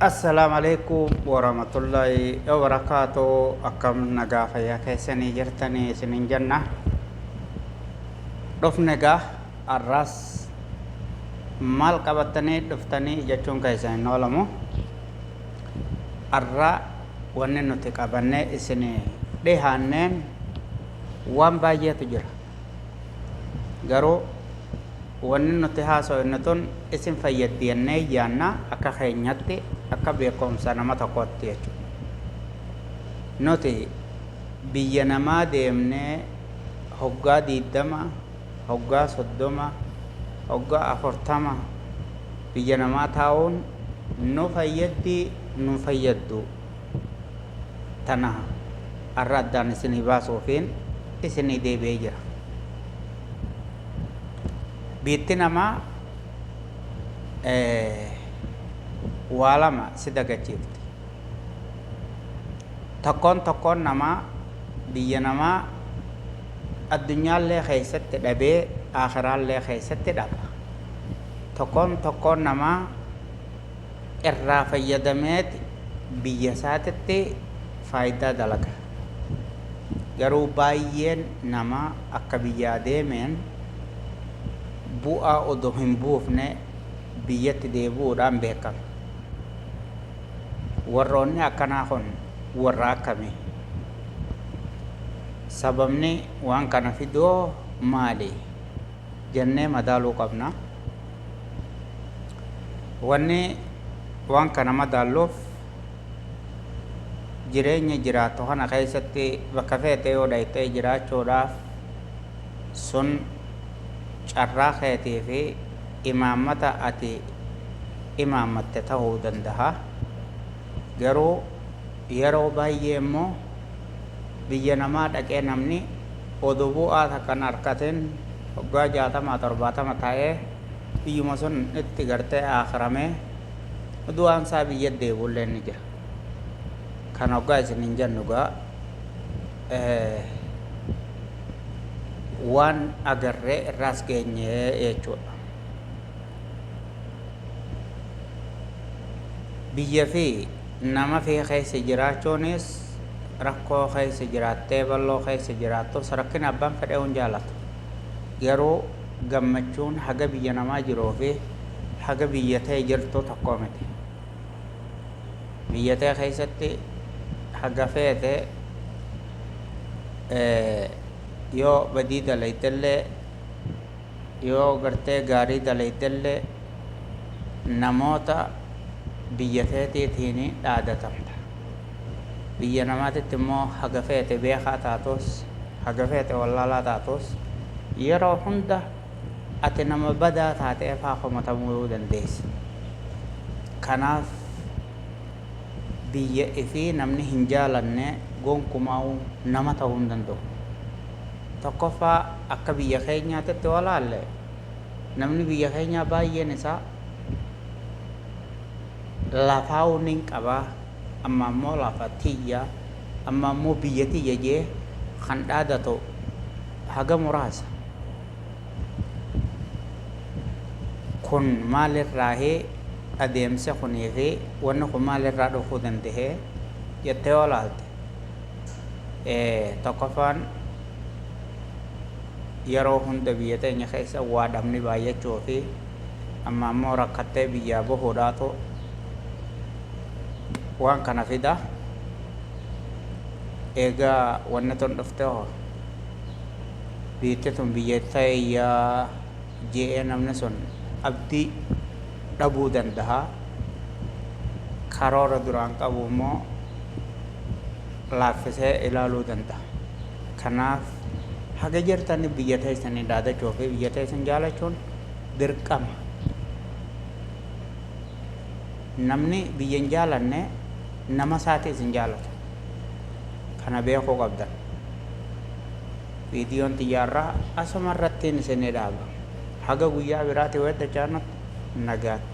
السلام عليكم ورحمة الله وبركاته. أكم نجاح يا كيسني جرتني سنين جنة رف نجاح الراس مال قبضتني دفتني جتون كيسني نولمو الرا وننو تقبلني إسني دهانن وان باجي تجرا غرو وننو تهاسو إنتون اسم فيديني جانا أكا خينياتي akka beekumsa nama tokkotti jechuudha. Nuti biyya namaa deemnee hoggaa 20, hoggaa 30, hoggaa 40 biyya namaa taa'uun nu fayyaddu tana har'a addaan isinii baasuufiin isinii deebi'ee jira. Biitti namaa waa lama si dagachiifti. Tokkoon namaa biyya namaa addunyaallee keessatti dhabee aakhiraallee keessatti dhaba. Tokkoon namaa irraa fayyadameeti biyya isaatitti faayidaa dalaga. Garuu baay'een namaa akka biyyaa deemeen bu'aa odoo hin buufne biyyatti deebi'uudhaan beekama. Warroonni akkanaa kun warra akkamii? Sababni waan kana fidoo maali jennee madaaluu qabna. Wanni waan kana madaaluuf jireenya jiraattu kana keessatti bakka feete yoo dhayxee jiraachuudhaaf sun carraa keetii fi imaammata ati imaammatte ta'uu danda'a. Garuu yeroo baay'ee immoo biyya namaa dhaqee namni oduu bu'aa takkan harkateen waggaa 60-70 taa'ee biyyuma sun itti gartee aakhiramee du'aan isaa biyya deebi'ullee ni jira. Kan waggaa isin hin jennu gaa waan agarree irraas geenyee jechuudha. Biyya fi nama fi keessa jiraachuunis rakkoo keessa jiraattee bal'oo keessa jiraattus rakkina abbaan fedhee hin jaalatu. Garuu gammachuun haga biyya namaa jiruu fi haga biyya ta'e jirtu tokko miti. Biyya ta'e keessatti haga feete yoo badii dalaytellee yoo gartee gaarii dalaytellee namoota biyya feeteetiin dhaadatamta. Biyya namaatitti immoo haga feete beekaa taatus haga feete wallaalaa taatus yeroo hunda ati nama badaa taatee faa komatamuu dandeessa. Kanaaf biyya ifii namni hin jaalanne gonkumaa nama ta'uu hin danda'u. Tokkoffaa akka biyya keenyaatitti walaalle namni biyya keenyaa baay'een isaa lafaa nin qabaa amma immoo lafa tiyya amma immoo biyya tiyya jee kan dhaadatu haga muraasa. Kun maalirraa adeemsa kunii fi wanni kun maalirraa dhufuu danda'ee jettee olaalte. Tokkoffaan yeroo hunda biyya teenya keessa waa dhabni baay'achuu fi amma immoo rakkattee biyyaa bahuudhaatu waan kana fida. Egaa wanni tun dhufte hoo biitti tun biyya ta'e jee namni sun abdii dhabuu danda'a. Karoora duraan qabu immoo laaffisee ilaaluu danda'a. Kanaaf haga jirtanii biyya teessanii dhaadachuu fi biyya teessan jaalachuun dirqama. Namni biyya hin jaalanne nama isaatiis hin jaalatu. Kana beekuu qabdan. Viidiyoon xiyyaarraa asuma irrattiin isinii dhaaba. Haga guyyaa biraatti wayita jaanatti nagaatti.